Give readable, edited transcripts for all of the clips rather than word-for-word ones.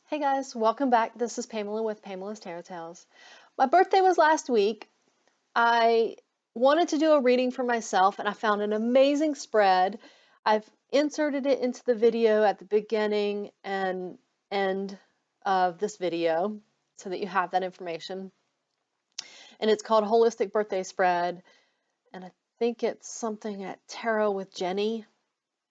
Hey guys, welcome back. This is Pamela with Pamela's Tarot Tales. My birthday was last week. I wanted to do a reading for myself and I found an amazing spread. I've inserted it into the video at the beginning and end of this video so that you have that information. And it's called Holistic Birthday Spread. And I think it's something at Tarot with Jenny.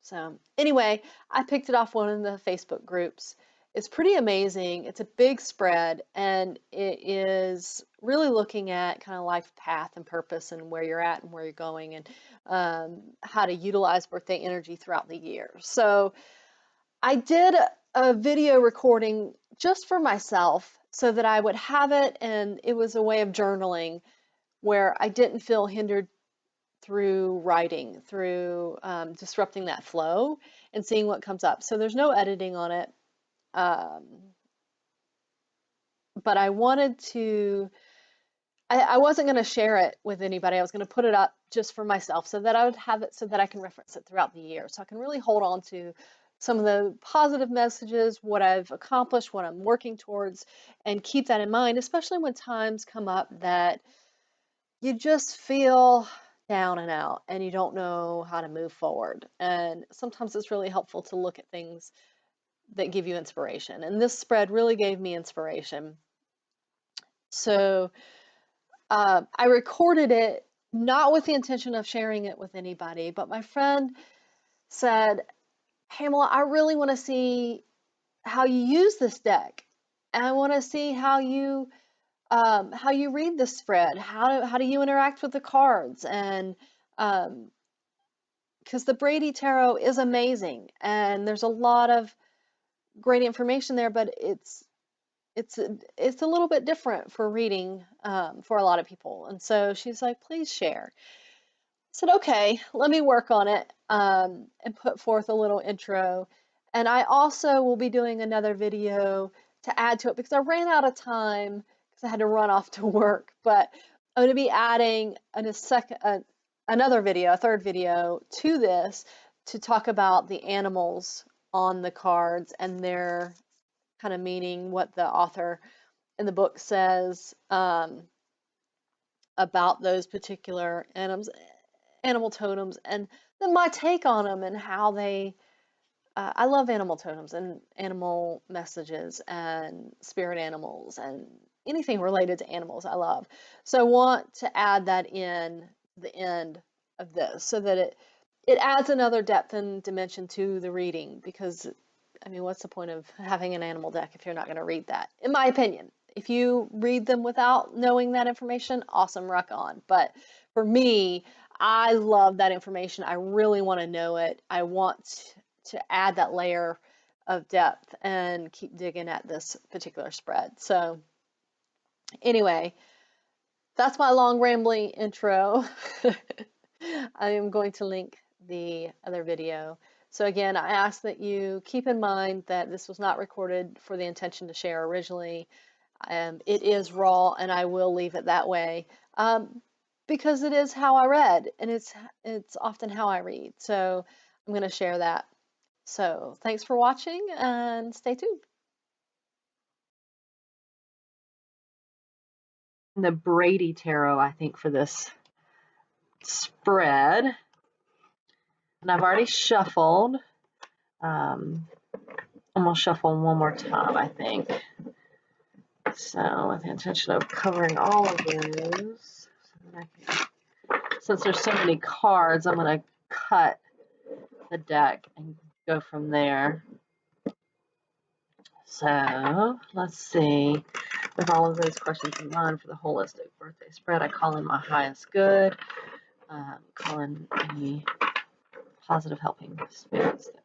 So anyway, I picked it off one of the Facebook groups. It's pretty amazing. It's a big spread and it is really looking at kind of life path and purpose and where you're at and where you're going and how to utilize birthday energy throughout the year. So I did a video recording just for myself so that I would have it, and it was a way of journaling where I didn't feel hindered through writing, through disrupting that flow and seeing what comes up. So there's no editing on it. But I wanted to, I wasn't going to share it with anybody. I was going to put it up just for myself so that I would have it so that I can reference it throughout the year. So I can really hold on to some of the positive messages, what I've accomplished, what I'm working towards, and keep that in mind, especially when times come up that you just feel down and out and you don't know how to move forward. And sometimes it's really helpful to look at things that give you inspiration. And this spread really gave me inspiration. So I recorded it not with the intention of sharing it with anybody, but my friend said, Pamela, I really want to see how you use this deck. And I want to see how you read the spread. How do you interact with the cards? And because the Brady Tarot is amazing, and there's a lot of great information there, but it's a little bit different for reading for a lot of people. And so she's like, please share. I said, okay, let me work on it and put forth a little intro. And I also will be doing another video to add to it because I ran out of time because I had to run off to work. But I'm going to be adding another video, a third video to this to talk about the animals on the cards and their kind of meaning, what the author in the book says about those particular animal totems, and then my take on them and how they I love animal totems and animal messages and spirit animals and anything related to animals I love. So I want to add that in the end of this so that it adds another depth and dimension to the reading, because I mean, what's the point of having an animal deck if you're not going to read that? In my opinion, if you read them without knowing that information, awesome, rock on. But for me, I love that information. I really want to know it. I want to add that layer of depth and keep digging at this particular spread. So anyway, that's my long rambling intro. I am going to link the other video. So again, I ask that you keep in mind that this was not recorded for the intention to share originally. It is raw, and I will leave it that way because it is how I read, and it's often how I read. So I'm going to share that. So thanks for watching, and stay tuned. The Brady Tarot, I think, for this spread. And I've already shuffled. I'm going to shuffle one more time, I think. So with the intention of covering all of those. Since there's so many cards, I'm going to cut the deck and go from there. So let's see. With all of those questions in mind for the holistic birthday spread, I call in my highest good. Call in any positive helping spirits there.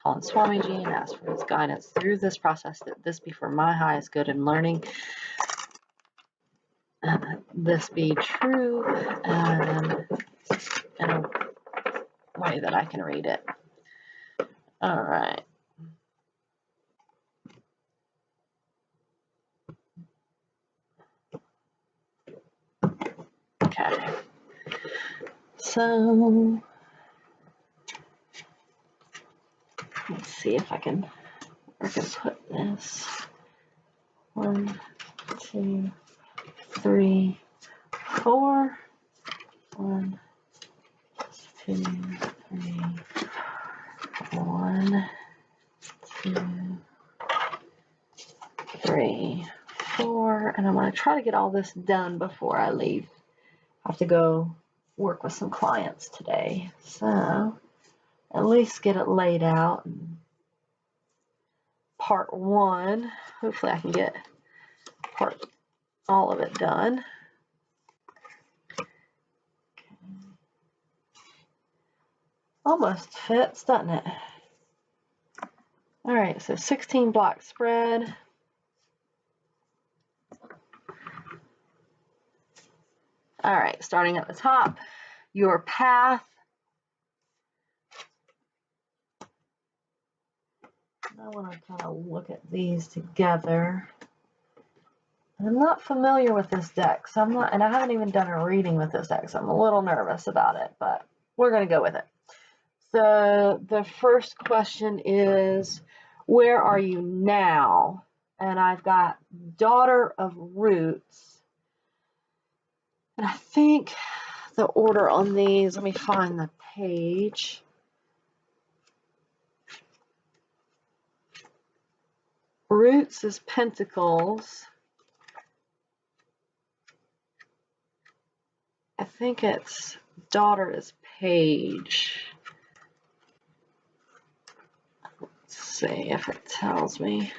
Call in Swamiji and ask for his guidance through this process, that this be for my highest good and learning, and that this be true and in a way that I can read it. All right. Okay. So let's see if I can I can put this 1, 2, 3, 4. 1, 2, 3, 1, 2, 3, 4. And I'm going to try to get all this done before I leave. I have to go work with some clients today. So at least get it laid out. Part 1. Hopefully I can get all of it done. Almost fits, doesn't it? All right, so 16 block spread. All right, starting at the top, your path. I want to kind of look at these together. I'm not familiar with this deck, so and I haven't even done a reading with this deck, so I'm a little nervous about it, but we're going to go with it. So the first question is, where are you now? And I've got Daughter of Roots. And I think the order on these, let me find the page. Roots is Pentacles. I think it's Daughter is Page. Let's see if it tells me.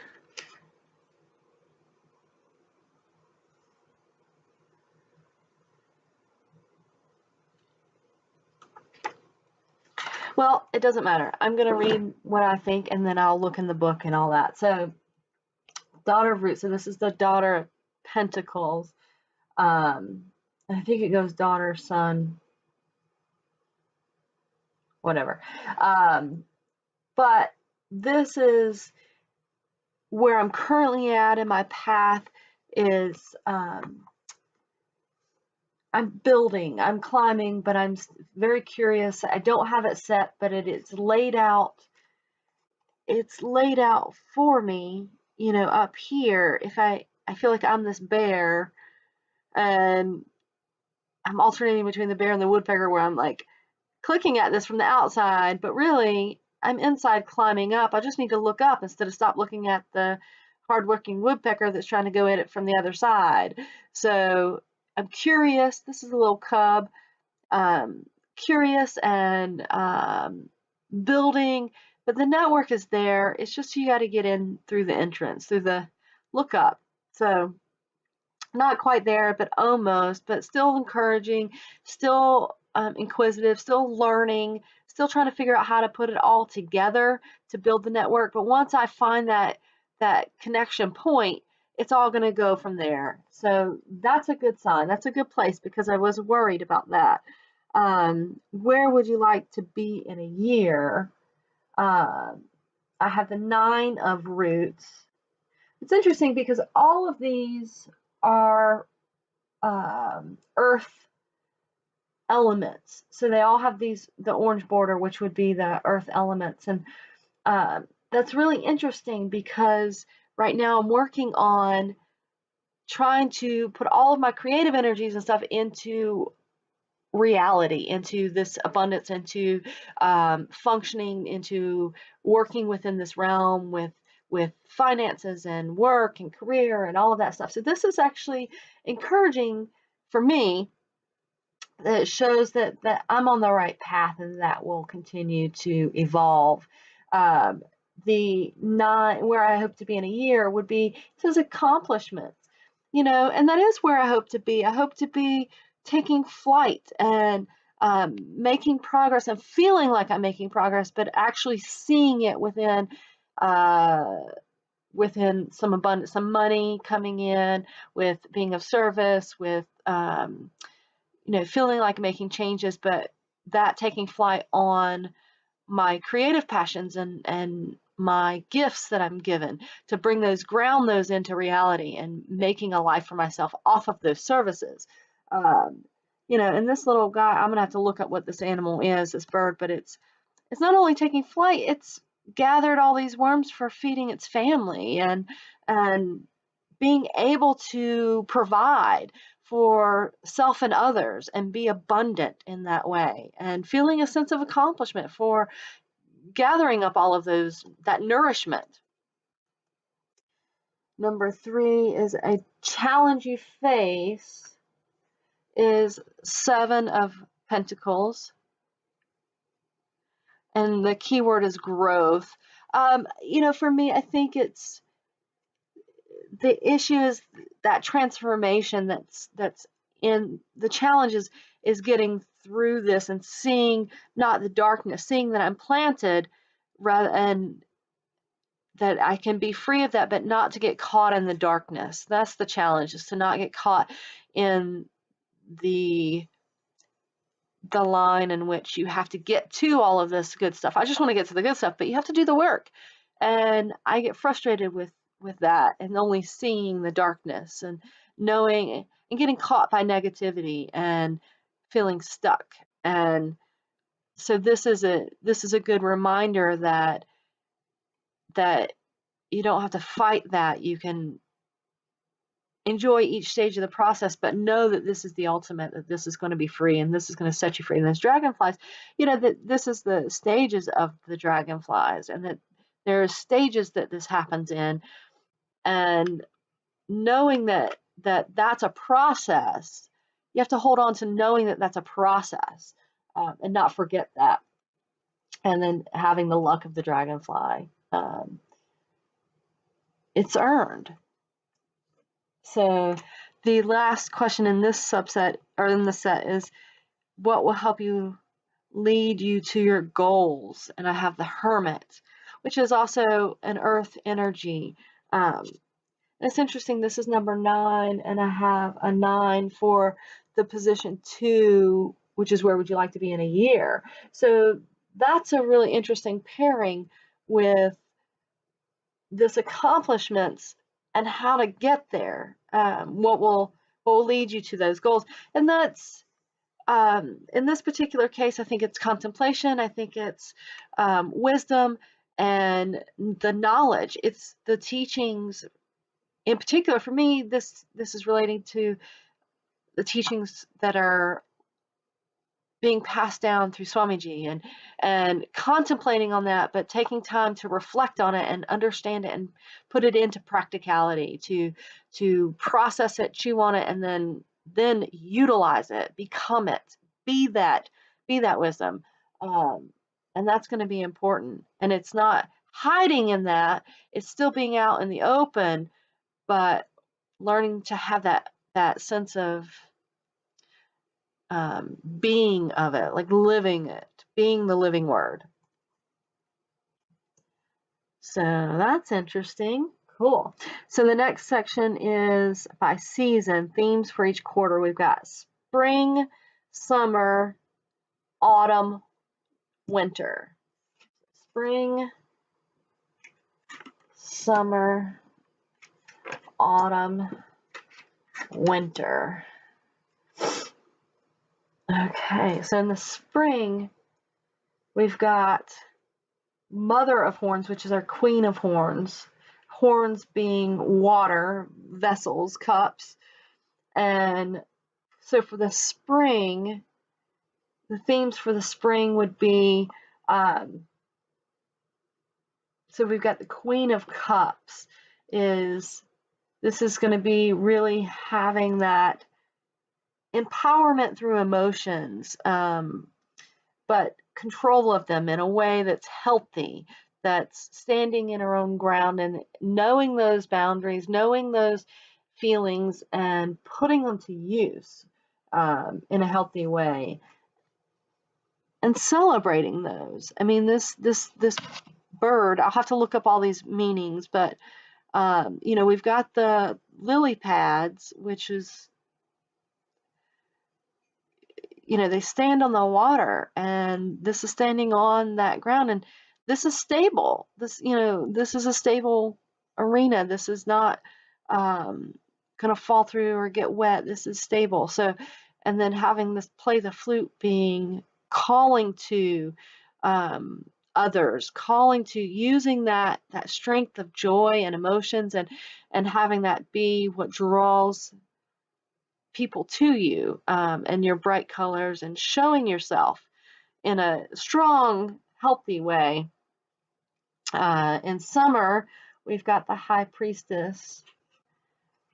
Well, it doesn't matter. I'm going to read what I think, and then I'll look in the book and all that. So, Daughter of Roots. So this is the Daughter of Pentacles. I think it goes daughter, son, whatever. But this is where I'm currently at in my path. Is I'm building, I'm climbing, but I'm very curious. I don't have it set, but it's laid out. It's laid out for me, you know, up here. If I feel like I'm this bear, and I'm alternating between the bear and the woodpecker, where I'm like clicking at this from the outside, but really I'm inside climbing up. I just need to look up instead of stop looking at the hardworking woodpecker that's trying to go at it from the other side. So I'm curious. This is a little cub. Curious and building, but the network is there. It's just you got to get in through the entrance, through the lookup. So not quite there, but almost, but still encouraging, still inquisitive, still learning, still trying to figure out how to put it all together to build the network. But once I find that connection point, it's all going to go from there. So that's a good sign. That's a good place, because I was worried about that. Where would you like to be in a year? I have the 9 of Roots. It's interesting because all of these are earth elements. So they all have the orange border, which would be the earth elements. And that's really interesting because right now I'm working on trying to put all of my creative energies and stuff into reality, into this abundance, into functioning, into working within this realm with finances and work and career and all of that stuff. So this is actually encouraging for me. That it shows that I'm on the right path, and that will continue to evolve. The 9, where I hope to be in a year, would be, it says accomplishments, you know, and that is where I hope to be. I hope to be taking flight and making progress and feeling like I'm making progress, but actually seeing it within some abundance, some money coming in, with being of service, with you know, feeling like making changes, but that taking flight on my creative passions and my gifts that I'm given, to bring those, ground those into reality, and making a life for myself off of those services. You know, and this little guy, I'm gonna have to look up what this animal is, this bird, but it's not only taking flight, gathered all these worms for feeding its family, and being able to provide for self and others and be abundant in that way, and feeling a sense of accomplishment for gathering up all of that nourishment. Number 3 is a challenge you face is 7 of Pentacles, and the key word is growth. For me, I think it's the issue is that transformation that's in the challenges is getting through this and seeing not the darkness, seeing that I'm planted rather and that I can be free of that, but not to get caught in the darkness. That's the challenge, is to not get caught in the the line in which you have to get to all of this good stuff. I just want to get to the good stuff, but you have to do the work. And I get frustrated with that and only seeing the darkness and knowing and getting caught by negativity and feeling stuck. And so this is a good reminder that you don't have to fight that. You can enjoy each stage of the process, but know that this is the ultimate, that this is going to be free and this is going to set you free. And those dragonflies, that this is the stages of the dragonflies, and that there are stages that this happens in, and knowing that's a process. You have to hold on to knowing that that's a process, and not forget that. And then having the luck of the dragonfly, it's earned. So the last question in this subset, or in the set, is what will help you lead you to your goals? And I have the Hermit, which is also an earth energy. It's interesting, this is number 9, and I have a 9 for the position 2, which is where would you like to be in a year. So that's a really interesting pairing with this accomplishments and how to get there. What will lead you to those goals, and that's in this particular case, I think it's contemplation. I think it's wisdom and the knowledge. It's the teachings. In particular, for me, this is relating to the teachings that are being passed down through Swamiji, and contemplating on that, but taking time to reflect on it and understand it and put it into practicality, to process it, chew on it, and then utilize it, become it, be that be that wisdom. Um, and that's going to be important. And it's not hiding in that; it's still being out in the open, but learning to have that sense of being of it, like living it, being the living word. So that's interesting. Cool. So the next section is by season, themes for each quarter. We've got spring, summer, autumn, winter. Spring, summer, autumn, winter. Okay, so in the spring, we've got Mother of Horns, which is our Queen of Horns. Horns being water, vessels, cups. And so for the spring, the themes for the spring would be so we've got the Queen of Cups. This is going to be really having that empowerment through emotions, but control of them in a way that's healthy, that's standing in our own ground and knowing those boundaries, knowing those feelings, and putting them to use in a healthy way, and celebrating those. I mean, this bird. I'll have to look up all these meanings, but we've got the lily pads, which is, they stand on the water, and this is standing on that ground, and this is stable. This is a stable arena. This is not going to fall through or get wet. This is stable. So, and then having this play the flute being calling to others, calling to using that strength of joy and emotions, and having that be what draws people to you, and your bright colors, and showing yourself in a strong, healthy way. In summer, we've got the High Priestess,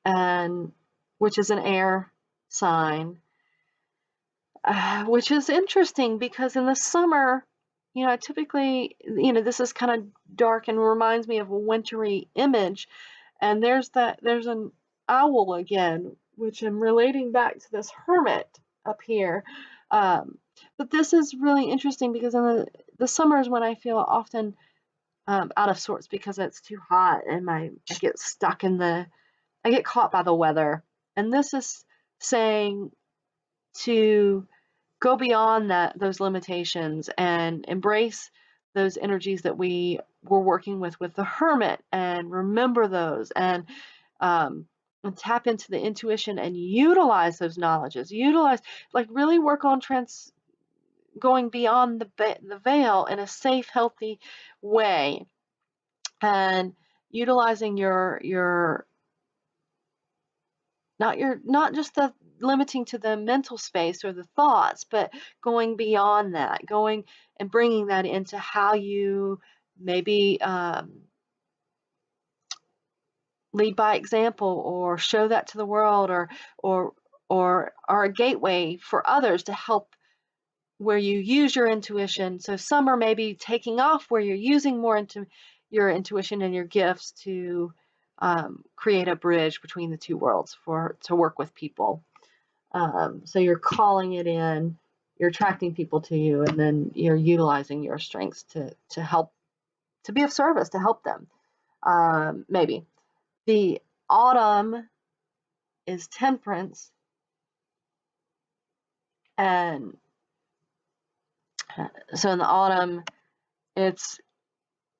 and which is an air sign, which is interesting because in the summer, I typically, this is kind of dark and reminds me of a wintry image. And there's an owl again, which I'm relating back to this hermit up here. Um, but this is really interesting because in the summer is when I feel often out of sorts because it's too hot, and I get stuck I get caught by the weather. And this is saying to go beyond those limitations and embrace those energies that we were working with the hermit, and remember those, um, and tap into the intuition and utilize those knowledges, like really work on going beyond the veil in a safe, healthy way, and utilizing your not just the limiting to the mental space or the thoughts, but going beyond that, going and bringing that into how you maybe lead by example, or show that to the world, or or are a gateway for others to help, where you use your intuition. So some are maybe taking off where you're using more into your intuition and your gifts to create a bridge between the two worlds to work with people. So you're calling it in, you're attracting people to you, and then you're utilizing your strengths to help, to be of service, to help them. Maybe the autumn is temperance, and so in the autumn, it's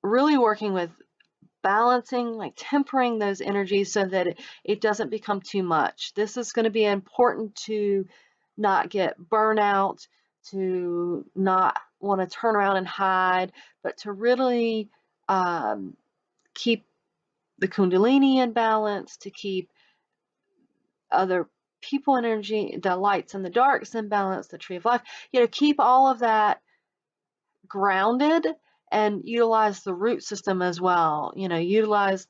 really working with balancing, like tempering those energies so that it doesn't become too much. This is going to be important to not get burnout, to not want to turn around and hide, but to really keep the Kundalini in balance, to keep other people energy, the lights and the darks in balance, the tree of life, keep all of that grounded, and utilize the root system as well. Utilize,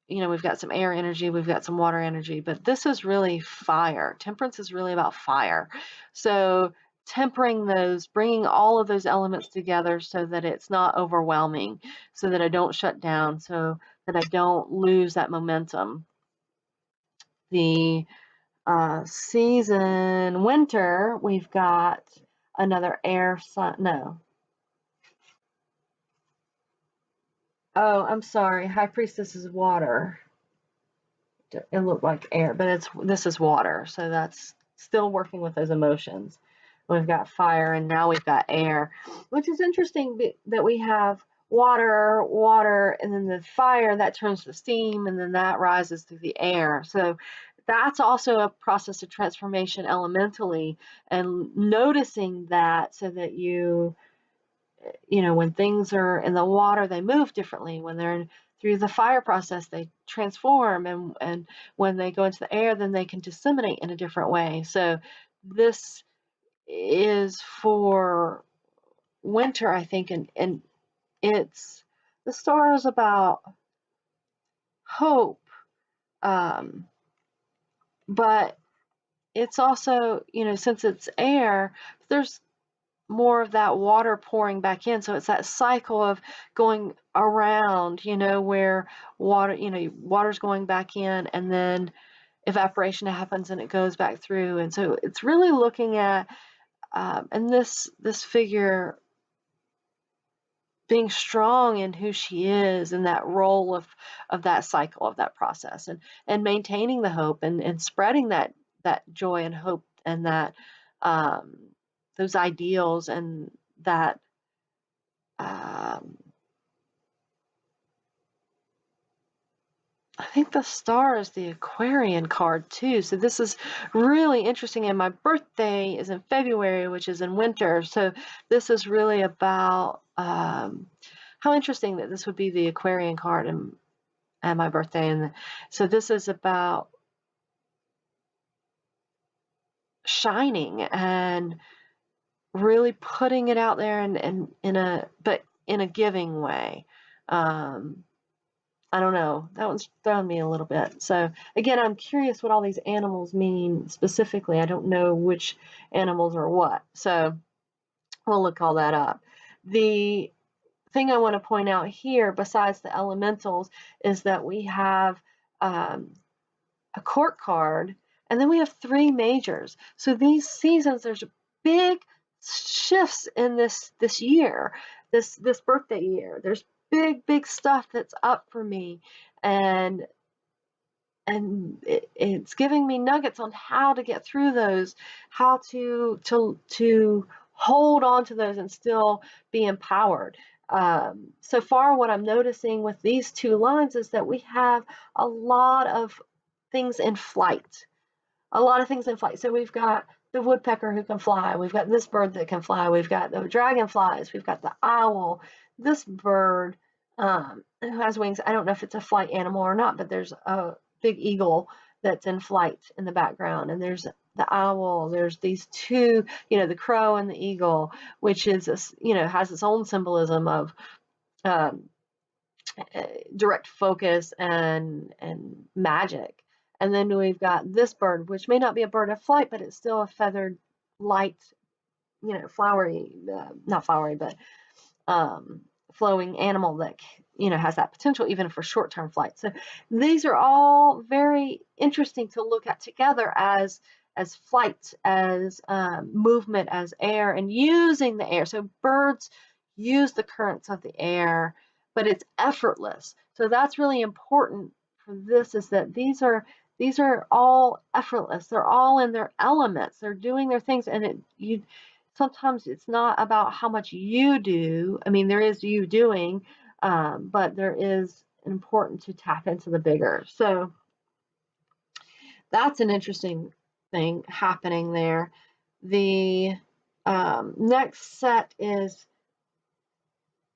we've got some air energy, we've got some water energy, but this is really fire. Temperance is really about fire. So tempering those, bringing all of those elements together so that it's not overwhelming, so that I don't shut down, so that I don't lose that momentum. The season winter, we've got another air sign. No. Oh, I'm sorry. High Priestess is water. It looked like air, but this is water, so that's still working with those emotions. We've got fire, and now we've got air, which is interesting that we have water, and then the fire that turns to steam, and then that rises through the air. So that's also a process of transformation elementally, and noticing that, so that when things are in the water, they move differently. When they're through the fire process, they transform, and when they go into the air, then they can disseminate in a different way. So this is for winter, I think, and it's the star is about hope, um, but it's also, since it's air, there's more of that water pouring back in. So it's that cycle of going around, where water's going back in, and then evaporation happens and it goes back through. And so it's really looking at, and this figure being strong in who she is, and that role of that cycle, of that process, and maintaining the hope, and spreading that joy and hope, and that um, those ideals, and that um, think the star is the Aquarian card too. So this is really interesting. And my birthday is in February, which is in winter. So this is really about how interesting that this would be the Aquarian card and my birthday. And so this is about shining and really putting it out there and in a giving way. I don't know. That one's thrown me a little bit. So again, I'm curious what all these animals mean specifically. I don't know which animals are what. So we'll look all that up. The thing I want to point out here, besides the elementals, is that we have a court card, and then we have 3 majors. So these seasons, there's big shifts in this year, this birthday year. There's big stuff that's up for me, and it's giving me nuggets on how to get through those, how to hold on to those and still be empowered. So far, what I'm noticing with these 2 lines is that we have a lot of things in flight. A lot of things in flight. So we've got the woodpecker who can fly. We've got this bird that can fly. We've got the dragonflies. We've got the owl. This bird who has wings. I don't know if it's a flight animal or not, but there's a big eagle that's in flight in the background. And there's the owl. There's these 2, the crow and the eagle, which is, has its own symbolism of um, direct focus and magic. And then we've got this bird, which may not be a bird of flight, but it's still a feathered, light, flowery, not flowery, but um, flowing animal that has that potential even for short-term flight. So these are all very interesting to look at together as flight, as movement, as air, and using the air. So birds use the currents of the air, but it's effortless. So that's really important for this, is that these are all effortless. They're all in their elements. They're doing their things, and sometimes it's not about how much you do. I mean, there is you doing, but there is important to tap into the bigger. So that's an interesting thing happening there. The next set is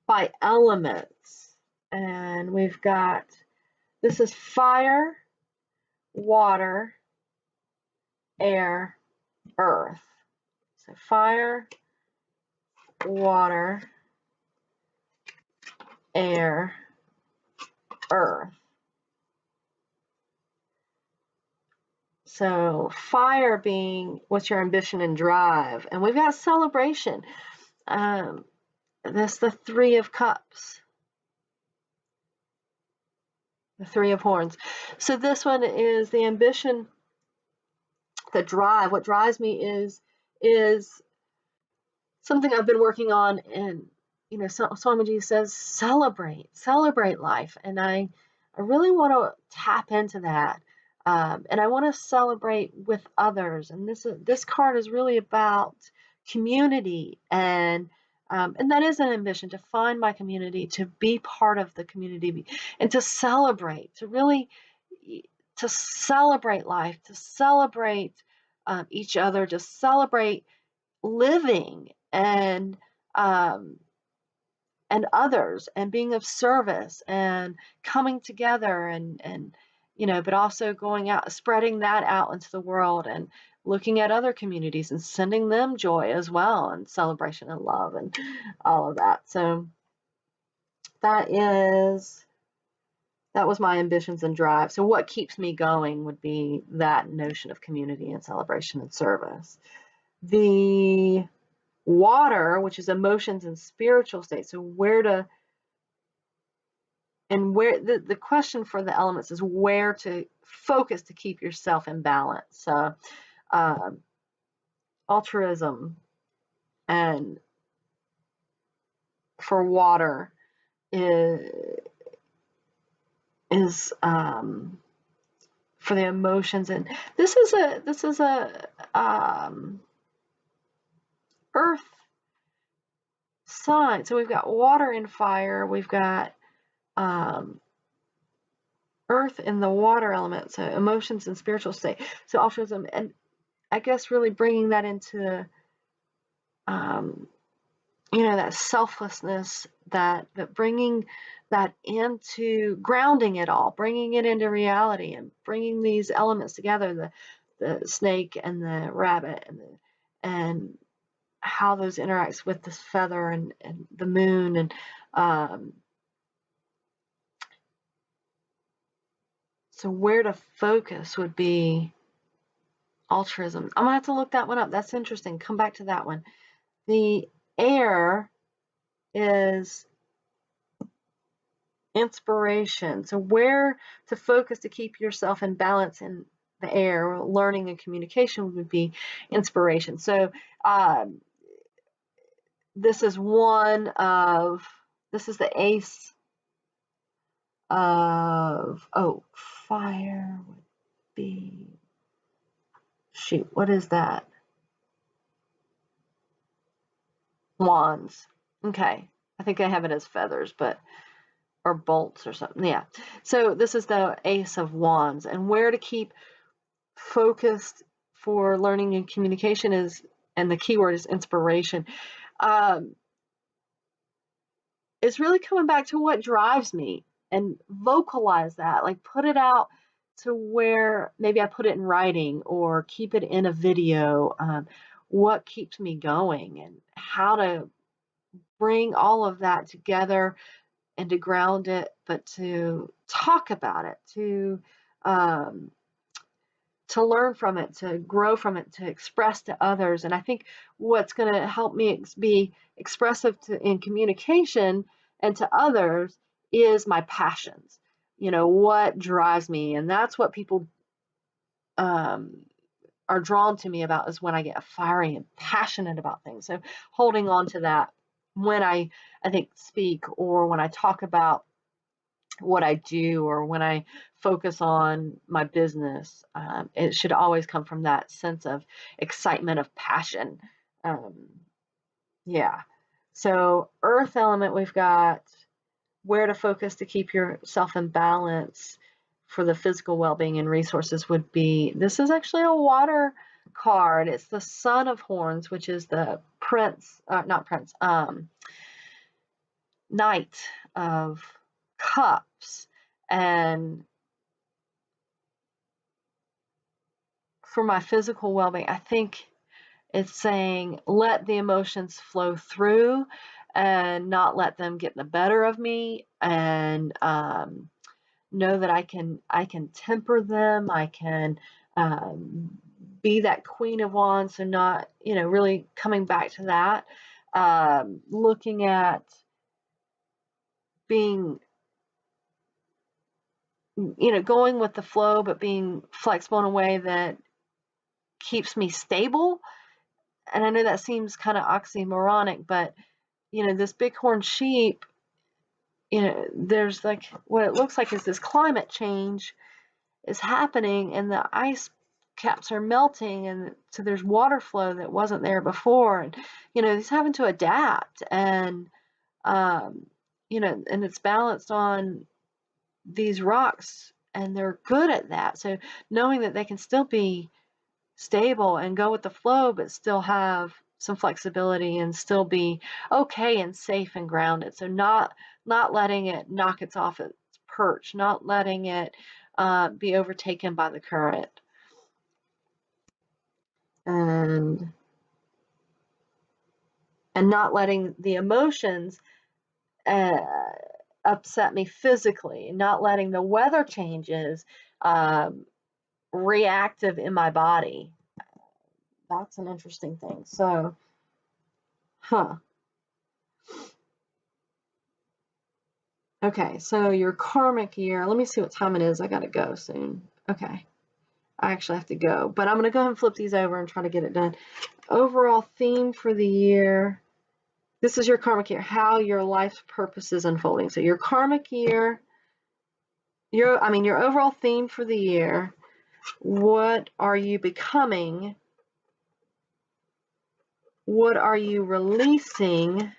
by elements, and we've got, this is fire, water, air, earth. So fire, water, air, earth. So fire being what's your ambition and drive, and we've got celebration. That's the 3 of cups, the 3 of horns. So this one is the ambition, the drive. What drives me is something I've been working on, and Swamiji says celebrate life, and I really want to tap into that, and I want to celebrate with others. And this card is really about community, and that is an ambition, to find my community, to be part of the community, and to celebrate, to celebrate life, to celebrate each other, to celebrate living um, and others, and being of service, and coming together, and but also going out, spreading that out into the world, and looking at other communities and sending them joy as well, and celebration and love and all of that. So that was my ambitions and drive. So what keeps me going would be that notion of community and celebration and service. The water, which is emotions and spiritual states. So where the question for the elements is where to focus to keep yourself in balance. So altruism, and for water is for the emotions, and this is a earth sign. So we've got water and fire, we've got earth and the water element, so emotions and spiritual state. So altruism, and I guess really bringing that into, that selflessness, that bringing that into grounding it all, bringing it into reality, and bringing these elements together, the snake and the rabbit and how those interacts with this feather and the moon and so where to focus would be altruism. I'm gonna have to look that one up. That's interesting. Come back to that one. The air is inspiration. So where to focus to keep yourself in balance in the air, learning and communication would be inspiration. So this is the ace of, fire would be, shoot, what is that? Wands. Okay. I think I have it as feathers, or bolts or something. Yeah. So this is the ace of wands, and where to keep focused for learning and communication and the keyword is inspiration. It's really coming back to what drives me and vocalize that, like put it out to where maybe I put it in writing or keep it in a video. What keeps me going and how to bring all of that together and to ground it, but to talk about it, um, to learn from it, to grow from it, to express to others. And I think what's going to help me be expressive in communication and to others is my passions. What drives me, and that's what people um, are drawn to me about, is when I get fiery and passionate about things. So holding on to that when I think speak, or when I talk about what I do, or when I focus on my business, it should always come from that sense of excitement, of passion. Um, yeah. So earth element, we've got where to focus to keep yourself in balance for the physical well-being and resources would be, this is actually a water card. It's the Son of Horns, which is the not prince, Knight of Cups. And for my physical well-being, I think it's saying let the emotions flow through and not let them get the better of me, and know that I can temper them. I can be that Queen of Wands, so not, really coming back to that, looking at being, going with the flow, but being flexible in a way that keeps me stable. And I know that seems kind of oxymoronic, but this bighorn sheep, there's like what it looks like is this climate change is happening, and the ice caps are melting, and so there's water flow that wasn't there before, and he's having to adapt, and um, and it's balanced on these rocks, and they're good at that. So knowing that they can still be stable and go with the flow, but still have some flexibility and still be okay and safe and grounded. So not letting it knock it off its perch, not letting it be overtaken by the current, and not letting the emotions uh, upset me physically, not letting the weather changes reactive in my body. That's an interesting thing. So, huh. Okay, so your karmic year, let me see what time it is. I gotta go soon. Okay, I actually have to go, but I'm gonna go ahead and flip these over and try to get it done. Overall theme for the year. This is your karmic year, how your life's purpose is unfolding. So your karmic year, your overall theme for the year, what are you becoming? What are you releasing?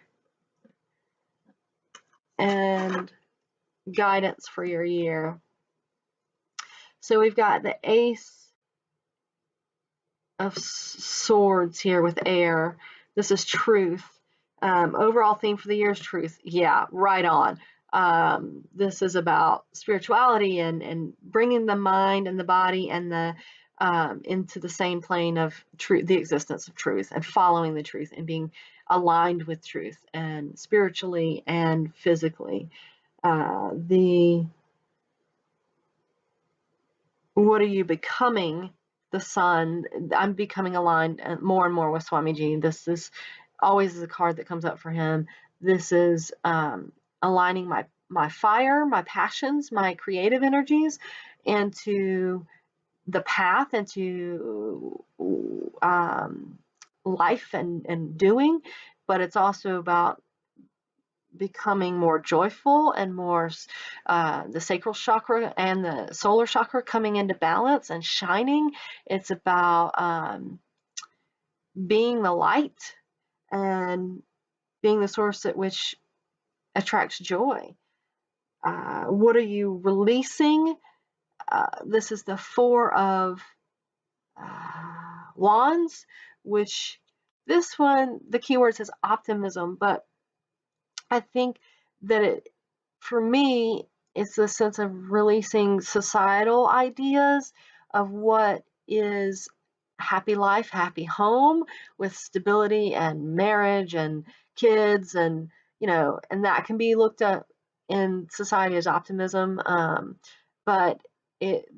And guidance for your year. So we've got the Ace of Swords here with air. This is truth. Overall theme for the year is truth. Yeah, right on. This is about spirituality and bringing the mind and the body and the into the same plane of truth, the existence of truth, and following the truth and being aligned with truth, and spiritually and physically. The What are you becoming? The sun. I'm becoming aligned more and more with Swamiji. This is always a card that comes up for him. This is aligning my fire, my passions, my creative energies into the path, into life and doing. But it's also about becoming more joyful and more the sacral chakra and the solar chakra coming into balance and shining. It's about being the light and being the source at which attracts joy. What are you releasing? This is the Four of Wands, which this one, the keyword says optimism, but I think that for me, it's a sense of releasing societal ideas of what is happy life, happy home with stability and marriage and kids, and and that can be looked at in society as optimism. But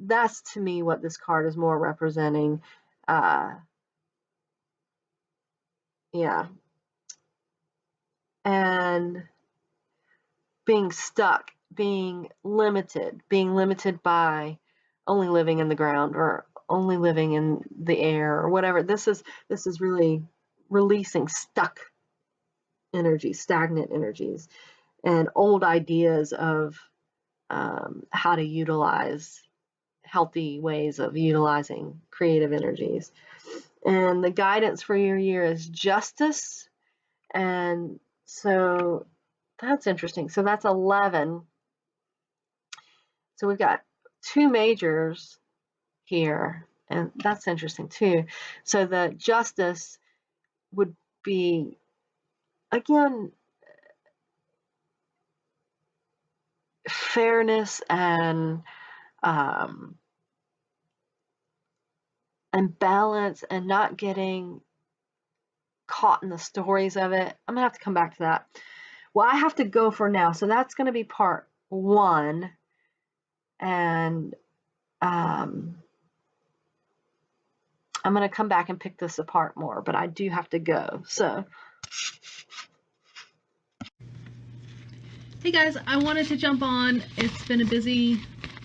that's to me what this card is more representing. Yeah, and being stuck, being limited by only living in the ground or only living in the air or whatever. This is really releasing stuck energies, stagnant energies, and old ideas of how to utilize healthy ways of utilizing creative energies. And the guidance for your year is justice. And so that's interesting. So that's 11. So we've got two majors here, and that's interesting too. So the justice would be, again, fairness um, and balance, and not getting caught in the stories of it. I'm gonna have to come back to that. Well, I have to go for now, so that's gonna be part one, and I'm gonna come back and pick this apart more, but I do have to go. So Hey guys, I wanted to jump on. It's been a busy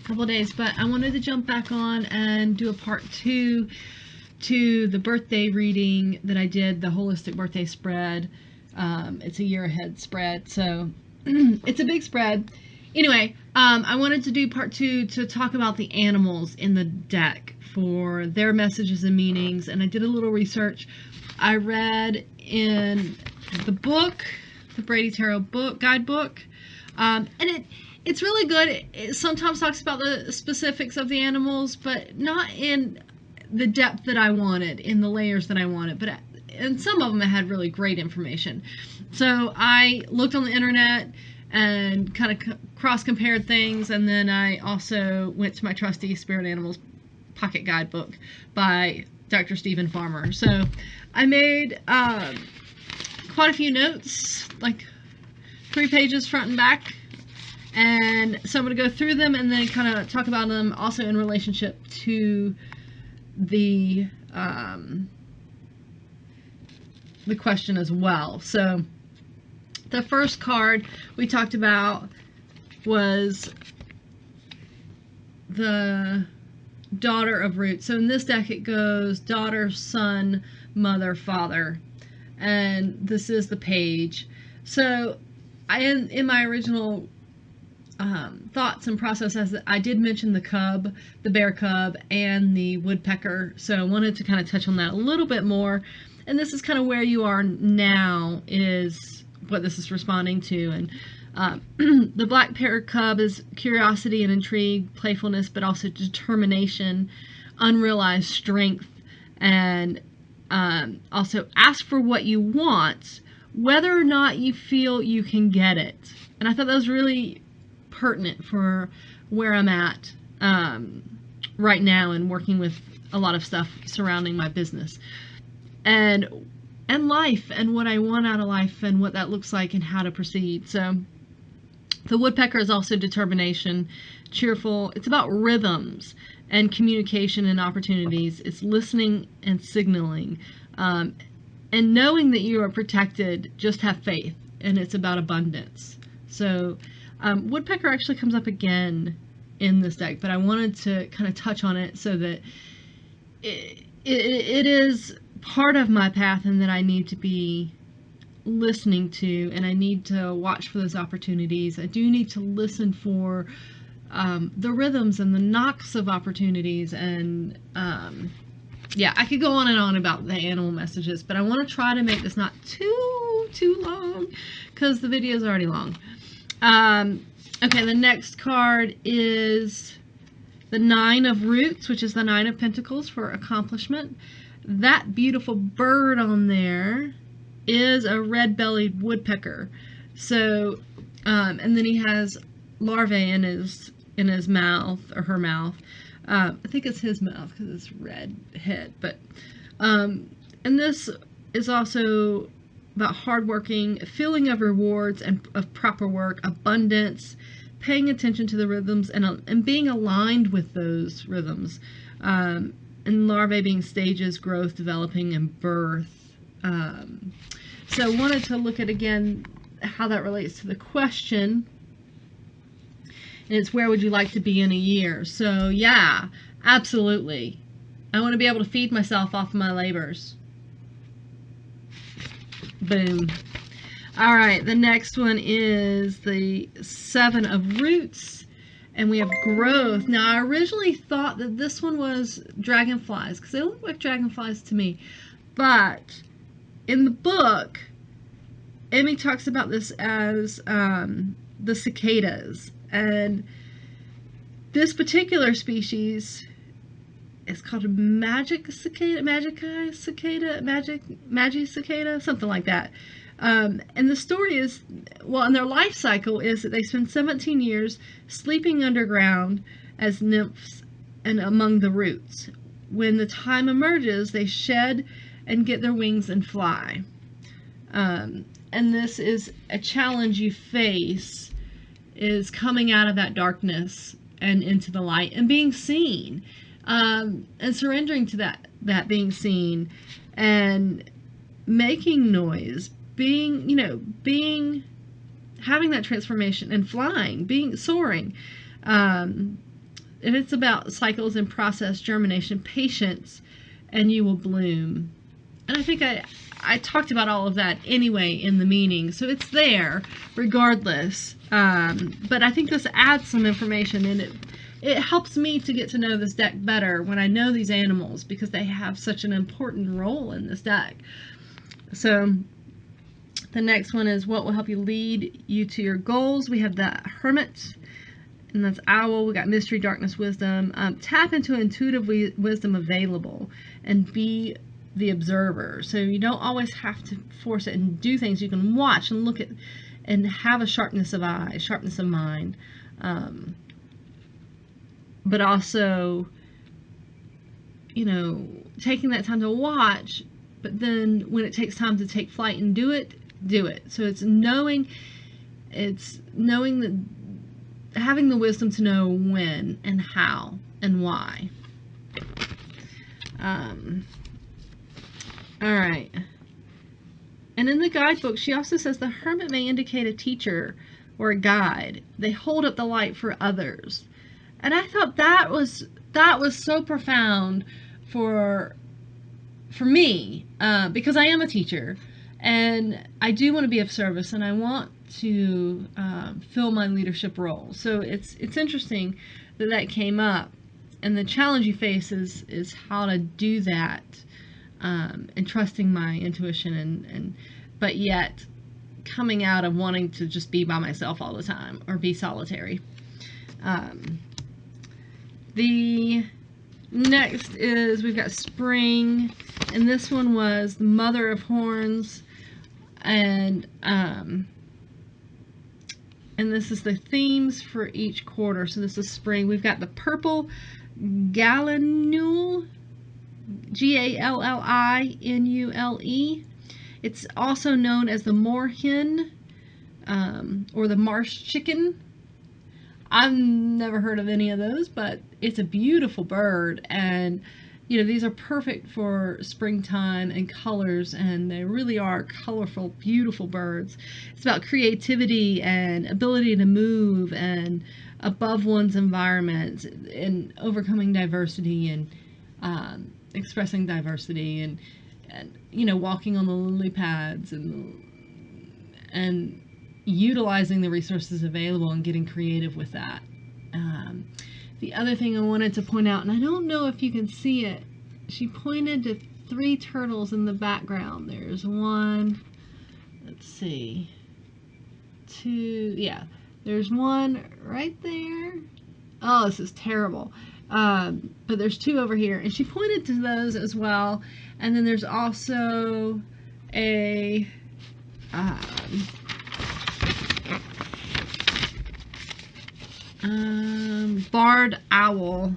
couple of days, but I wanted to jump back on and do a part 2 to the birthday reading that I did, the holistic birthday spread. It's a year ahead spread, so it's a big spread. Anyway, I wanted to do part 2 to talk about the animals in the deck for their messages and meanings, and I did a little research. I read in the book, the Brady Tarot book guidebook, and it's really good. It sometimes talks about the specifics of the animals, but not in the depth that I wanted, in the layers that I wanted. But and some of them had really great information. So I looked on the internet and kind of cross-compared things, and then I also went to my trusty Spirit Animals pocket guidebook by Dr. Stephen Farmer. So I made quite a few notes, like 3 pages front and back, and so I'm going to go through them and then kind of talk about them also in relationship to the question as well. So the first card we talked about was the daughter of root. So in this deck it goes daughter, son, mother, father, and this is the page. So in my original thoughts and processes, I did mention the cub, the bear cub, and the woodpecker. So I wanted to kind of touch on that a little bit more. And this is kind of where you are now, is what this is responding to. And The black bear cub is curiosity and intrigue, playfulness, but also determination, unrealized strength, and also ask for what you want, whether or not you feel you can get it. And I thought that was really pertinent for where I'm at right now and working with a lot of stuff surrounding my business and life and what I want out of life and what that looks like and how to proceed. So the woodpecker is also determination, cheerful. It's about rhythms and communication and opportunities. It's listening and signaling. And knowing that you are protected, just have faith. And it's about abundance. So woodpecker actually comes up again in this deck, but I wanted to kind of touch on it so that it is part of my path and that I need to be listening to, and I need to watch for those opportunities. I do need to listen for the rhythms and the knocks of opportunities, and yeah, I could go on and on about the animal messages, but I want to try to make this not too long because the video is already long. Okay, the next card is the Nine of Roots, which is the Nine of Pentacles for accomplishment. That beautiful bird on there is a red-bellied woodpecker. So, and then he has larvae in his mouth, or her mouth. I think it's his mouth because it's red head. But, and this is also about hardworking, feeling of rewards and of proper work, abundance, paying attention to the rhythms and being aligned with those rhythms. And larvae being stages, growth, developing, and birth. So I wanted to look at again how that relates to the question. And it's where would you like to be in a year? So yeah, absolutely. I want to be able to feed myself off of my labors. Boom. All right, the next one is the Seven of Roots, and we have growth. Now, I originally thought that this one was dragonflies, because they look like dragonflies to me. But in the book, Emmy talks about this as the cicadas. And this particular species is called a magic cicada, magi cicada, something like that. And the story is, well, and their life cycle is that they spend 17 years sleeping underground as nymphs and among the roots. When the time emerges, they shed and get their wings and fly. And this is a challenge you face, is coming out of that darkness and into the light and being seen, and surrendering to that being seen and making noise, having that transformation and flying, soaring. And it's about cycles and process, germination, patience, and you will bloom. And I think I talked about all of that anyway in the meaning, so it's there regardless. But I think this adds some information, and it helps me to get to know this deck better when I know these animals, because they have such an important role in this deck. So the next one is what will help you lead you to your goals. We have the Hermit, and that's Owl. We got Mystery, Darkness, Wisdom. Tap into intuitive wisdom available and be the observer. So you don't always have to force it and do things. You can watch and look at and have a sharpness of eye, sharpness of mind. But also, taking that time to watch, but then when it takes time to take flight and do it. So it's knowing that, having the wisdom to know when and how and why. All right. And in the guidebook, she also says the hermit may indicate a teacher or a guide. They hold up the light for others. And I thought that was so profound for me, because I am a teacher and I do want to be of service and I want to fill my leadership role. So it's interesting that came up, and the challenge you face is how to do that, and trusting my intuition, but yet coming out of wanting to just be by myself all the time or be solitary. The next is we've got spring, and this one was the Mother of Horns, and this is the themes for each quarter. So this is spring. We've got the purple gallinule, Gallinule. It's also known as the moorhen, or the marsh chicken. I've never heard of any of those, but it's a beautiful bird, and these are perfect for springtime and colors, and they really are colorful, beautiful birds. It's about creativity and ability to move and above one's environment and overcoming diversity and expressing diversity and walking on the lily pads and utilizing the resources available and getting creative with that. The other thing I wanted to point out, and I don't know if you can see it, she pointed to 3 turtles in the background. There's one, let's see, 2, yeah, there's one right there. Oh, this is terrible. But there's 2 over here, and she pointed to those as well. And then there's also a barred owl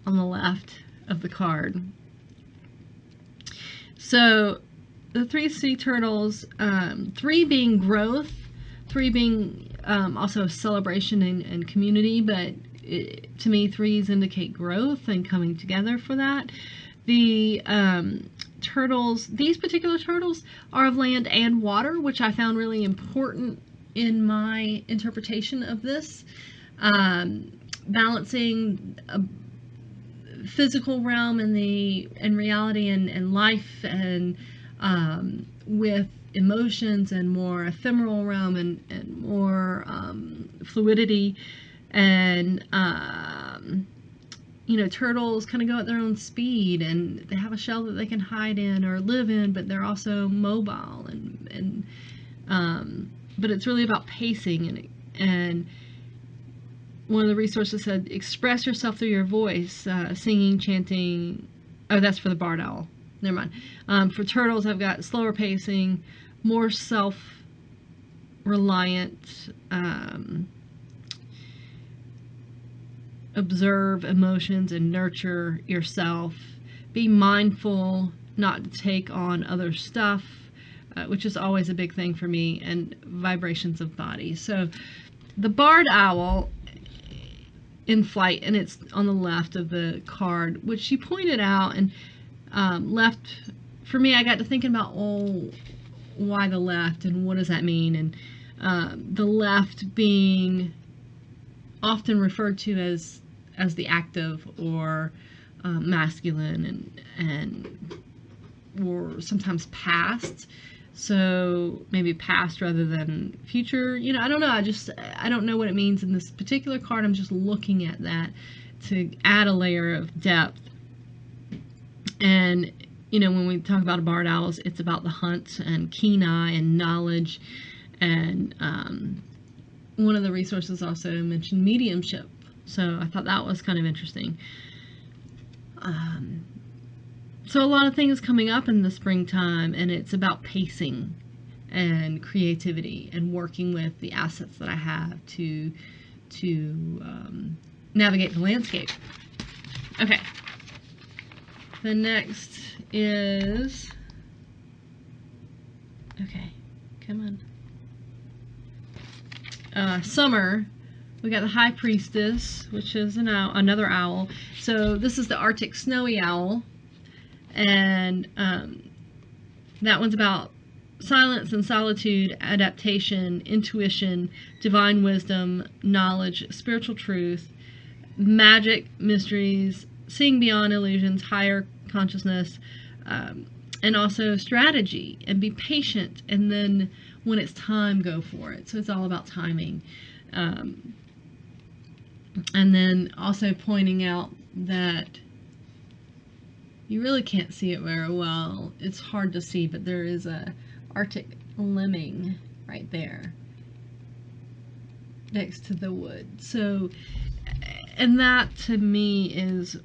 on the left of the card. So the 3 sea turtles, 3 being growth, 3 being also celebration and community, but to me 3s indicate growth and coming together for that. The turtles, these particular turtles, are of land and water, which I found really important in my interpretation of this. Balancing a physical realm and reality and life and with emotions and more ephemeral realm and more fluidity, and turtles kind of go at their own speed, and they have a shell that they can hide in or live in, but they're also mobile and but it's really about pacing and one of the resources said express yourself through your voice, singing, chanting. Oh, that's for the barred owl. Never mind. For turtles, I've got slower pacing, more self-reliant, observe emotions and nurture yourself. Be mindful not to take on other stuff, which is always a big thing for me, and vibrations of body. So the barred owl in flight, and it's on the left of the card, which she pointed out, and left, for me, I got to thinking about, why the left, and what does that mean? And the left being often referred to as the active or masculine, and or sometimes past. So maybe past rather than future. I don't know. I don't know what it means in this particular card. I'm just looking at that to add a layer of depth. And when we talk about a barred owl, it's about the hunt and keen eye and knowledge. And one of the resources also mentioned mediumship. So I thought that was kind of interesting. So a lot of things coming up in the springtime, and it's about pacing and creativity and working with the assets that I have to navigate the landscape. Okay. The next is, okay, come on. Summer. We got the High Priestess, which is another owl. So this is the Arctic snowy owl. And that one's about silence and solitude, adaptation, intuition, divine wisdom, knowledge, spiritual truth, magic, mysteries, seeing beyond illusions, higher consciousness, and also strategy, and be patient, and then when it's time, go for it. So it's all about timing. And then also pointing out that you really can't see it very well. It's hard to see, but there is a Arctic lemming right there next to the wood. So, and that to me is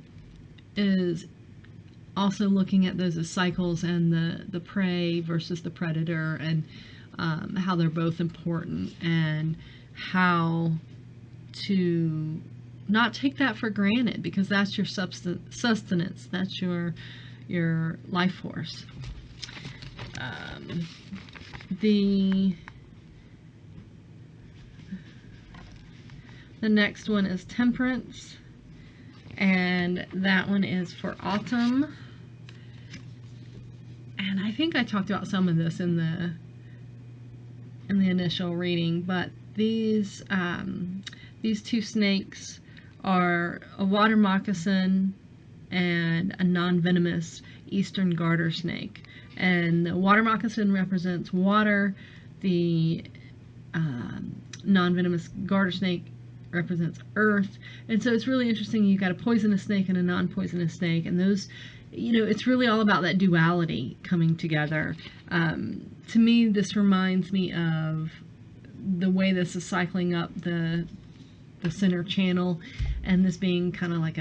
also looking at those as cycles and the prey versus the predator, and how they're both important, and how to not take that for granted, because that's your sustenance, that's your life force. The next one is temperance, and that one is for autumn. And I think I talked about some of this in the initial reading, but these two snakes are a water moccasin and a non-venomous eastern garter snake. And the water moccasin represents water. The non-venomous garter snake represents earth. And so it's really interesting. You've got a poisonous snake and a non-poisonous snake, and those, it's really all about that duality coming together. To me, this reminds me of the way this is cycling up the center channel, and this being kind of like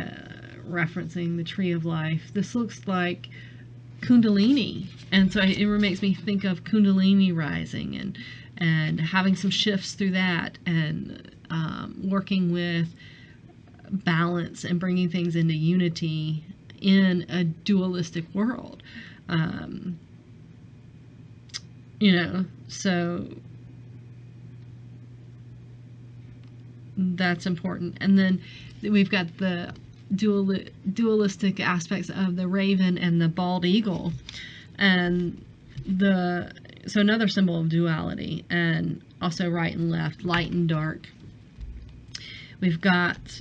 referencing the tree of life. This looks like Kundalini, and so it makes me think of Kundalini rising and having some shifts through that, and working with balance and bringing things into unity in a dualistic world. So that's important. And then we've got the dualistic aspects of the raven and the bald eagle, and so another symbol of duality, and also right and left, light and dark. We've got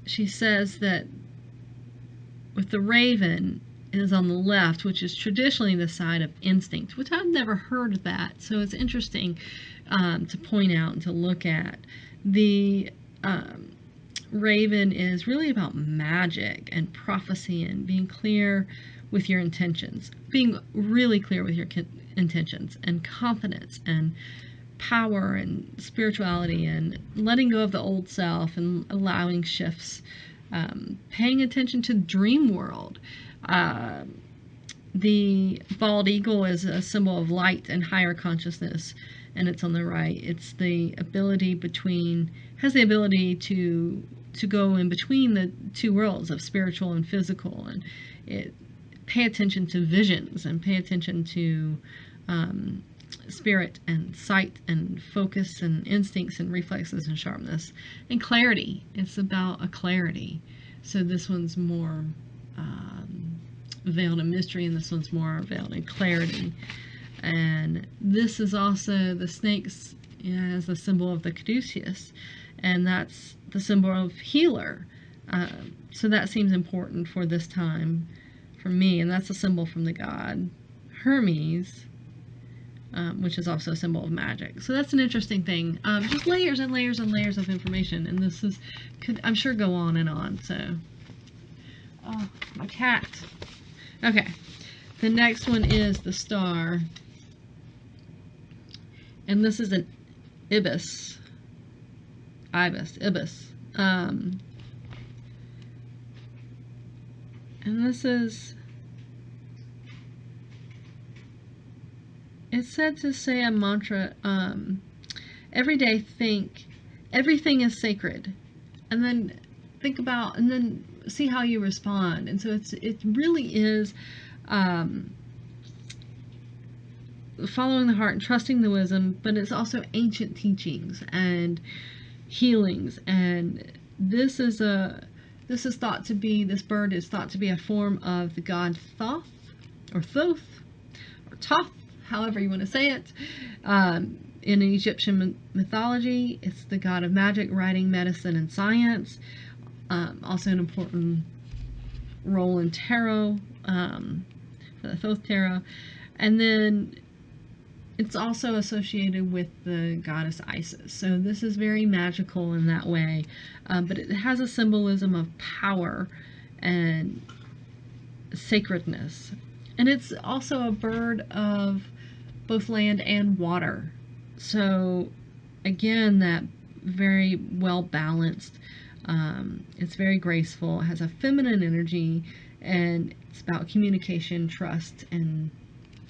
she says that with the raven is on the left, which is traditionally the side of instinct, which I've never heard of that, so it's interesting to point out and to look at. The raven is really about magic and prophecy and being clear with your intentions, being really clear with your intentions, and confidence and power and spirituality, and letting go of the old self and allowing shifts, paying attention to the dream world. The bald eagle is a symbol of light and higher consciousness, and it's on the right. It's the ability has the ability to go in between the two worlds of spiritual and physical, and pay attention to visions, and pay attention to spirit and sight and focus and instincts and reflexes and sharpness and clarity. It's about a clarity. So this one's more veiled in mystery, and this one's more veiled in clarity. And this is also the snakes as the symbol of the caduceus, and that's the symbol of healer. So that seems important for this time for me, and that's a symbol from the god Hermes, which is also a symbol of magic. So that's an interesting thing. Just layers and layers and layers of information, and this could, I'm sure, go on and on. So, oh, my cat. Okay, the next one is the star, and this is an ibis. And this is, it's said to say a mantra, every day think everything is sacred, and then think about, and then see how you respond. And so it really is following the heart and trusting the wisdom, but it's also ancient teachings and healings. And this bird is thought to be a form of the god Thoth, or Thoth, or Toth, however you want to say it. In Egyptian mythology, it's the god of magic, writing, medicine, and science. Also an important role in tarot, the Thoth tarot. And then it's also associated with the goddess Isis. So this is very magical in that way, but it has a symbolism of power and sacredness. And it's also a bird of both land and water. So, again, that very well balanced. It's very graceful. It has a feminine energy, and it's about communication, trust, and